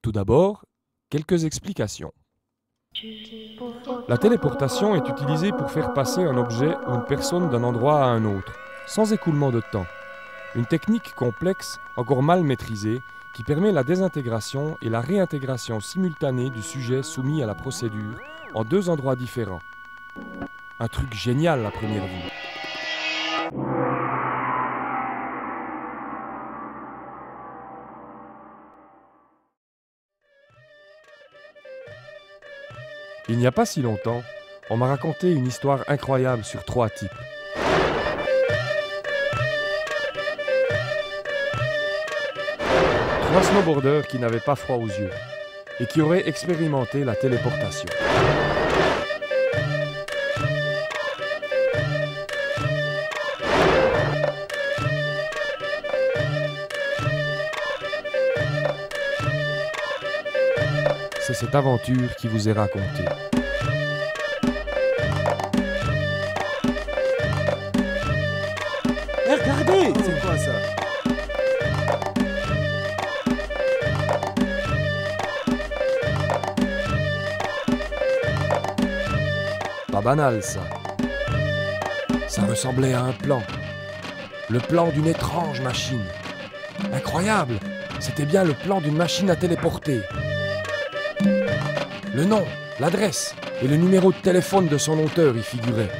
Tout d'abord, quelques explications. La téléportation est utilisée pour faire passer un objet ou une personne d'un endroit à un autre, sans écoulement de temps. Une technique complexe, encore mal maîtrisée, qui permet la désintégration et la réintégration simultanée du sujet soumis à la procédure en deux endroits différents. Un truc génial à première vue. Il n'y a pas si longtemps, on m'a raconté une histoire incroyable sur 3 types. Trois snowboarders qui n'avaient pas froid aux yeux et qui auraient expérimenté la téléportation. C'est cette aventure qui vous est racontée. Regardez! C'est quoi ça? Pas banal ça. Ça ressemblait à un plan. Le plan d'une étrange machine. Incroyable! C'était bien le plan d'une machine à téléporter. Le nom, l'adresse et le numéro de téléphone de son auteur y figuraient.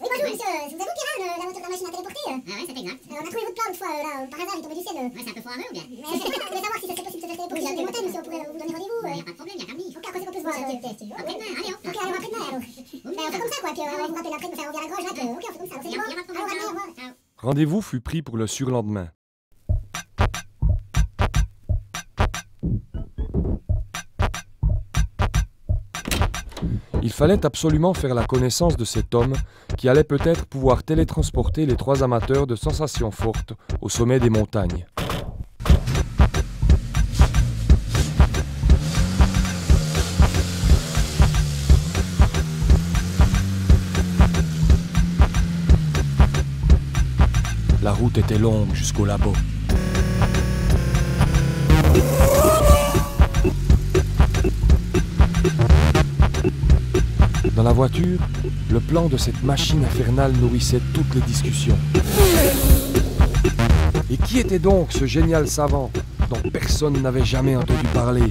Oui, bonjour, monsieur. C'est vous qui avez l'inventeur de la machine à téléporter? Ah ouais, c'est exact. On a trouvé votre plan l'autre fois, là, par hasard, il est tombé du ciel. Ouais, c'est un peu foireux ou bien? Mais je voulais savoir si ça serait possible de se faire téléporter sur des montagnes, monsieur, on pourrait vous donner rendez-vous. Y a pas de problème, y a permis. Ok, quand c'est qu'on peut se voir? Après-demain, allez hop. Ok, alors après-demain, alors. Mais on fait comme ça, quoi, puis on vous rappelle après de faire envers la grange, là, puis ok, on fait comme ça. Alors, c'est Y a bon? pas de Alors, problème, au revoir. ciao. Rendez-vous fut pris pour le surlendemain. Il fallait absolument faire la connaissance de cet homme qui allait peut-être pouvoir télétransporter les 3 amateurs de sensations fortes au sommet des montagnes. La route était longue jusqu'au labo. Dans la voiture, le plan de cette machine infernale nourrissait toutes les discussions. Et qui était donc ce génial savant dont personne n'avait jamais entendu parler?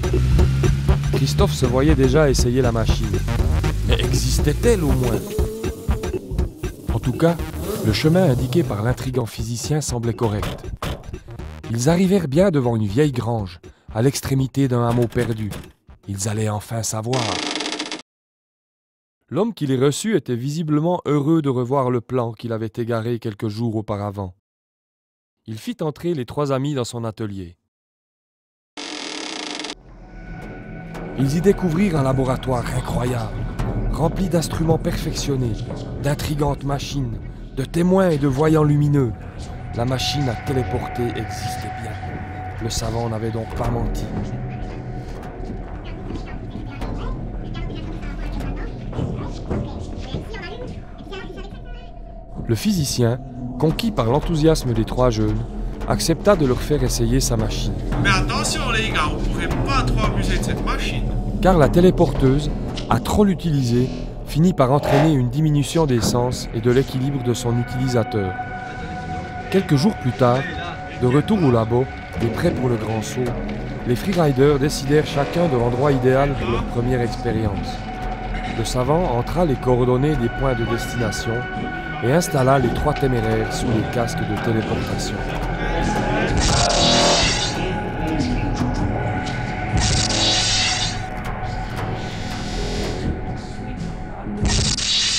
Christophe se voyait déjà essayer la machine. Mais existait-elle au moins? En tout cas, le chemin indiqué par l'intrigant physicien semblait correct. Ils arrivèrent bien devant une vieille grange, à l'extrémité d'un hameau perdu. Ils allaient enfin savoir. L'homme qui les reçut était visiblement heureux de revoir le plan qu'il avait égaré quelques jours auparavant. Il fit entrer les 3 amis dans son atelier. Ils y découvrirent un laboratoire incroyable, rempli d'instruments perfectionnés, d'intrigantes machines, de témoins et de voyants lumineux. La machine à téléporter existait bien. Le savant n'avait donc pas menti. Le physicien, conquis par l'enthousiasme des 3 jeunes, accepta de leur faire essayer sa machine. Mais attention les gars, on pourrait pas trop abuser de cette machine. Car la téléporteuse, à trop l'utiliser, finit par entraîner une diminution des sens et de l'équilibre de son utilisateur. Quelques jours plus tard, de retour au labo et prêts pour le grand saut, les freeriders décidèrent chacun de l'endroit idéal pour leur première expérience. Le savant entra les coordonnées des points de destination et installa les 3 téméraires sous les casques de téléportation.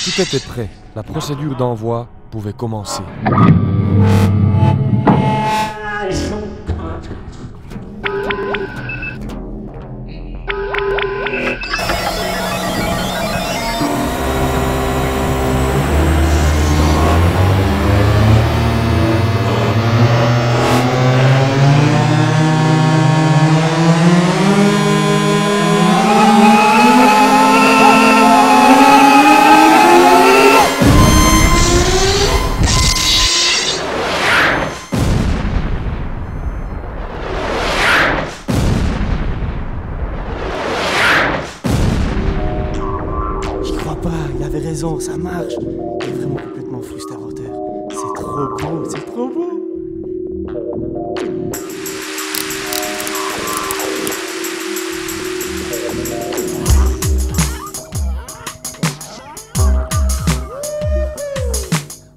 Tout était prêt, la procédure d'envoi pouvait commencer. crois pas, il avait raison, ça marche. Il est vraiment complètement fou cet inventeur. C'est trop beau, c'est trop beau.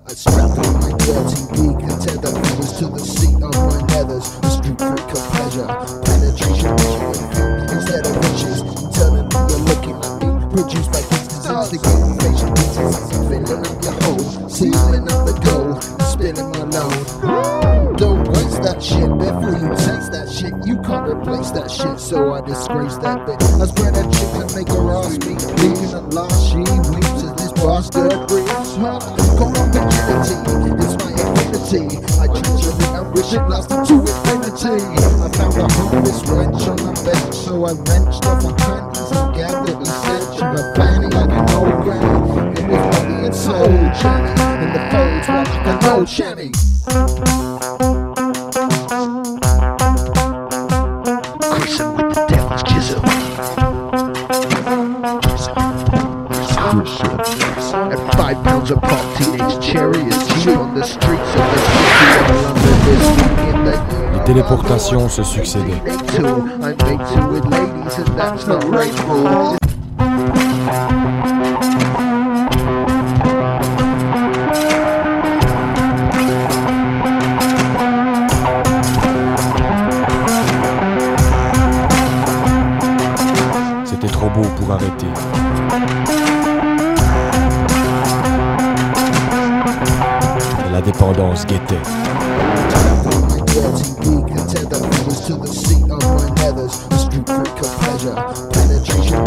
I strapped on my dirty geek and tear the feathers to the seat of my nethers. A street freak of pleasure, penetration instead of riches. Telling me you're looking at me, produced by distance, instigating facial distance. Filling up your hole, sealing up the gold, spilling my load. Don't waste that shit before you taste that shit. You can't replace that shit, so I disgrace that bit. I spread that chick and make her ask me. Leaving at last, she weeps as this bastard breathes. Come on, virginity, it's my affinity. I choose your thing and wish it lasted to infinity. I found a homeless wrench on my bench, so I wrenched off my panties and gathered the stench of a fanny like an old granny. It was body and soul, jammy, in the folds watching an old chamois. Christen with the devil's chisel. At 5 pounds of pop, teenage cherry is cheap on the streets of the city of London this week in the year. Les téléportations se succédaient. I make two with ladies and that's not rainbow. C'était trop beau pour arrêter. Et la dépendance guettait. Dirty geek and tear the feathers to the seat of my nethers. A street freak of pleasure, penetration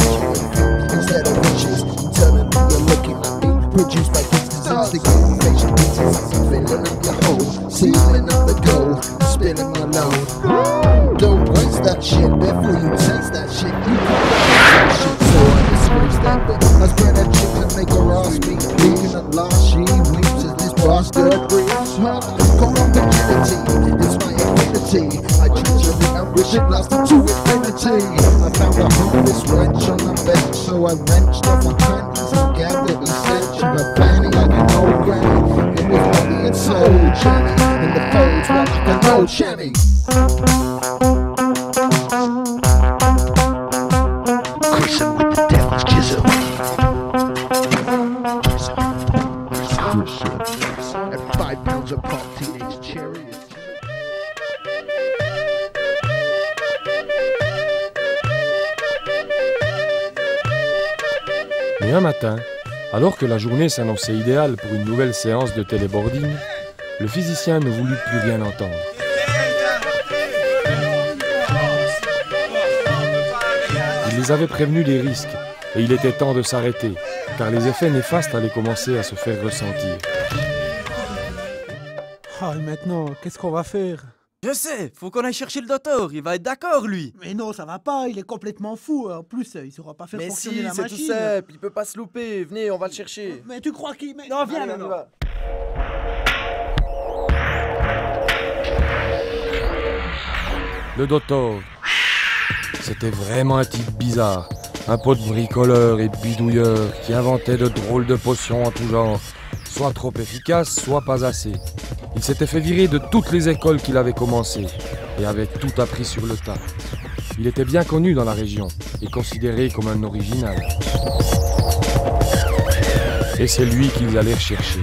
instead of riches. Telling me you're looking at me, produced by distance, instigating facial distance. Filling up your hole, sealing up the gold, spilling my load. Don't waste that shit before you taste that shit. You can't replace that shit, so I disgrace that bit. I spread that chick and make her ask me. Leaving at last, she weeps as this bastard breathes. Come on, virginity, it's my affinity. I choose your thing and wish it lasted to infinity. I found a homeless wrench on my bench, so I wrenched off my panties and gathered the stench of a fanny like an old granny. It was body and soul, jammy, in the folds watching an old chamois. Christen with the devil's chisel. At 5 pounds of pop, teenage cherry is Mais un matin, alors que la journée s'annonçait idéale pour une nouvelle séance de téléboarding, le physicien ne voulut plus rien entendre. Il les avait prévenus des risques, et il était temps de s'arrêter, car les effets néfastes allaient commencer à se faire ressentir. Ah, et maintenant, qu'est-ce qu'on va faire? Je sais, faut qu'on aille chercher le docteur, il va être d'accord lui. Mais non, ça va pas, il est complètement fou. En plus, il saura pas faire Mais fonctionner si, la c'est machine. tout simple, il peut pas se louper, venez, on va le chercher. Mais tu crois qu'il... Non, viens Allez, on y alors. va. Le docteur, c'était vraiment un type bizarre, un pote bricoleur et bidouilleur qui inventait de drôles de potions en tout genre, soit trop efficaces, soit pas assez. Il s'était fait virer de toutes les écoles qu'il avait commencées et avait tout appris sur le tas. Il était bien connu dans la région et considéré comme un original. Et c'est lui qu'ils allaient rechercher.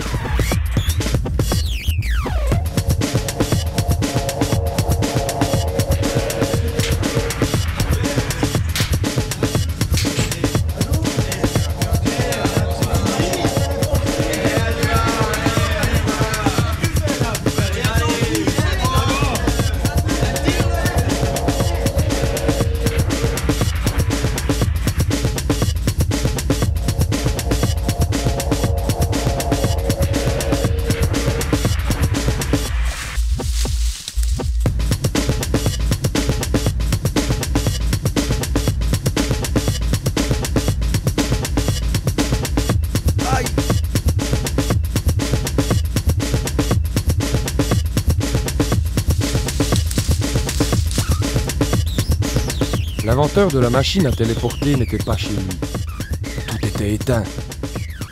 L'inventeur de la machine à téléporter n'était pas chez lui. Tout était était éteint.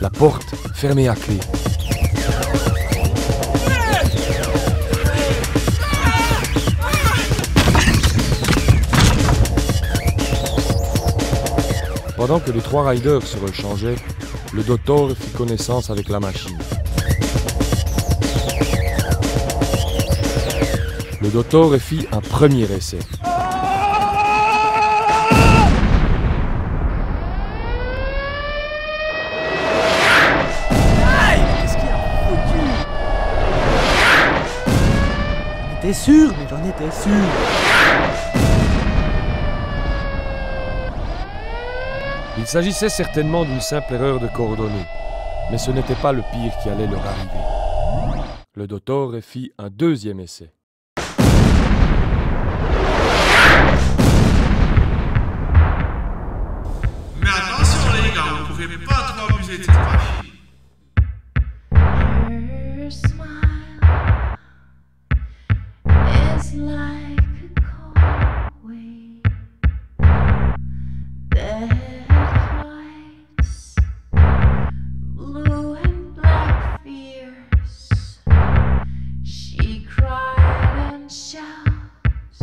La porte fermée à clé. Pendant que les trois riders se rechangeaient, le docteur fit connaissance avec la machine. Le docteur fit un premier essai. J'en étais sûr, mais j'en étais sûr. Il s'agissait certainement d'une simple erreur de coordonnées, mais ce n'était pas le pire qui allait leur arriver. Le docteur fit un deuxième essai. Mais attention les gars, vous ne pouvez pas trop abuser de cette machine. Her smile is like a cold wave that hides blue and black fears. She cried and shouts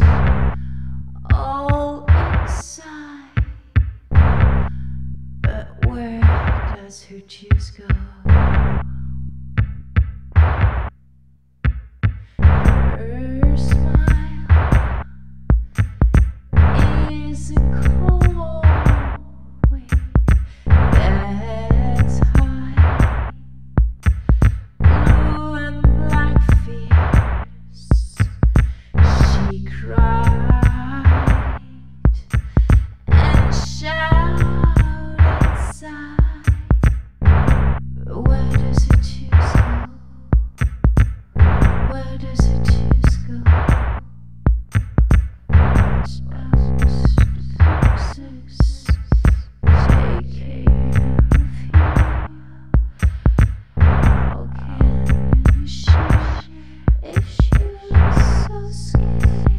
all inside. But where does her juice go? Her smile is a cold wave that's high, blue and black fears. She cried and shouted inside. Where does her juice go? Where does her juice go? Jesus, take care of you. How can you share if you're so scared?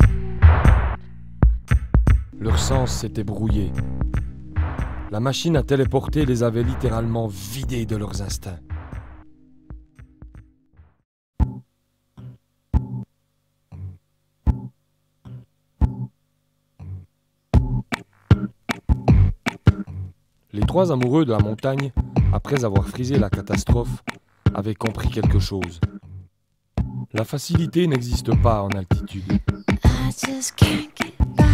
Leur sens s'était brouillé. La machine à téléporter les avait littéralement vidés de leurs instincts. Les trois amoureux de la montagne, après avoir frisé la catastrophe, avaient compris quelque chose. La facilité n'existe pas en altitude. I just can't get by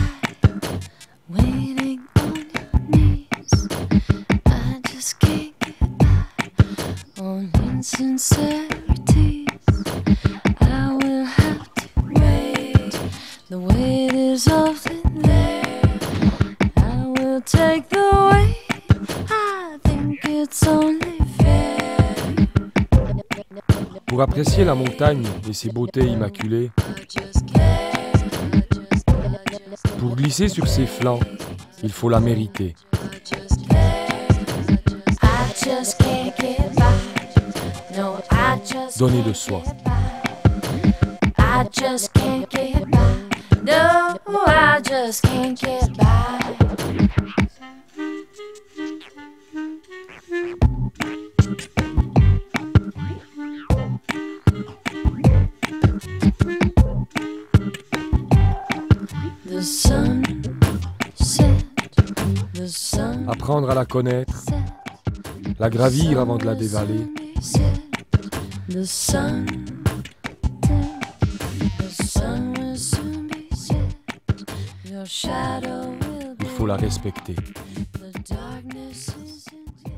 waiting on your knees. I just can't get by on insincerities. I will have to wait. The weight is often there. I will take the weight. I think it's only fair. Pour apprécier la montagne et ses beautés immaculées, pour glisser sur ses flancs, il faut la mériter. Donner de soi. I just can't get by. No, I just can't get by. The sun set, the sun Apprendre à la connaître, set, la gravir avant de la will dévaler, soon be set. The sun will soon be set. Your shadow will il faut la respecter. the darkness isn't yet.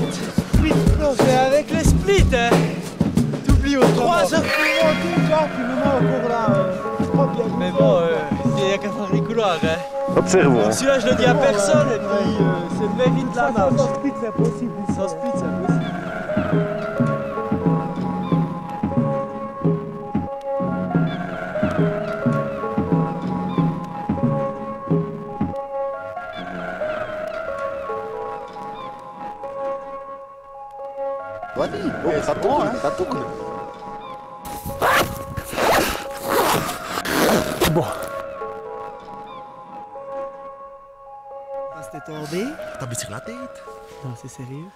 pote. C'est avec le split, hein. T'oublies autrement. 3 heures pour monter, toi, puis maintenant encore là, pas bien. Mais bon, il y a qu'à faire les couloirs, hein. Observons. Celui-là, je le dis à personne, et puis c'est le mérite de la marche. Sans split, c'est impossible. Sans split, c'est impossible. Vas-y, ça tourne, ça tourne. Bon. C'était tombé. T'as mis sur la tête. Non, c'est sérieux.